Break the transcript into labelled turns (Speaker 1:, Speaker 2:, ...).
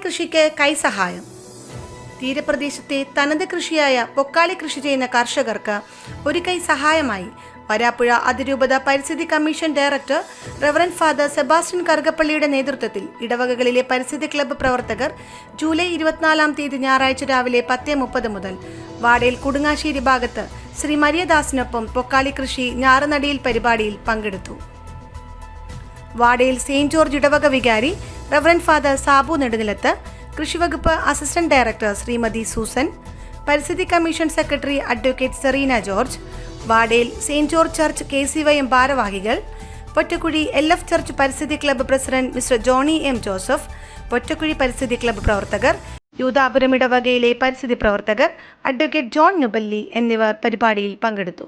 Speaker 1: കൃഷിക്ക് കൈസഹായം. തീരപ്രദേശത്തെ തനത് കൃഷിയായ പൊക്കാളി കൃഷി ചെയ്യുന്ന കർഷകർക്ക് ഒരു കൈ സഹായമായി വരാപ്പുഴ അതിരൂപത പരിസ്ഥിതി commission director reverend father Sebastian കറുകപ്പള്ളിയുടെ നേതൃത്വത്തിൽ ഇടവകകളിലെ പരിസ്ഥിതി ക്ലബ്ബ് പ്രവർത്തകർ ജൂലൈ 24 ഞായറാഴ്ച രാവിലെ 10:30 മുതൽ വാടയിൽ കുടുങ്ങാശ്ശേരി ഭാഗത്ത് ശ്രീ മരിയദാസിനൊപ്പം പൊക്കാളി കൃഷി ഞാറുനടിയിൽ പരിപാടിയിൽ പങ്കെടുത്തു. വാടയിൽ സെയിന്റ് ജോർജ് ഇടവക വികാരി റവറന്റ് ഫാദർ സാബു നെടുനിലത്ത്, കൃഷിവകുപ്പ് അസിസ്റ്റന്റ് ഡയറക്ടർ ശ്രീമതി സൂസൻ, പരിസ്ഥിതി commission secretary advocate Serena George, വാടയിൽ സെയിന്റ് ജോർജ് ചർച്ച് KCYM ഭാരവാഹികൾ, പൊറ്റക്കുഴി LF ചർച്ച് പരിസ്ഥിതി club president mister Johnny M. Joseph, Pottakuzhi പരിസ്ഥിതി ക്ലബ്ബ് പ്രവർത്തകർ, യൂദാപുരം ഇടവകയിലെ പരിസ്ഥിതി പ്രവർത്തകർ, അഡ്വക്കേറ്റ് ജോൺ നുബല്ലി എന്നിവർ പരിപാടിയിൽ പങ്കെടുത്തു.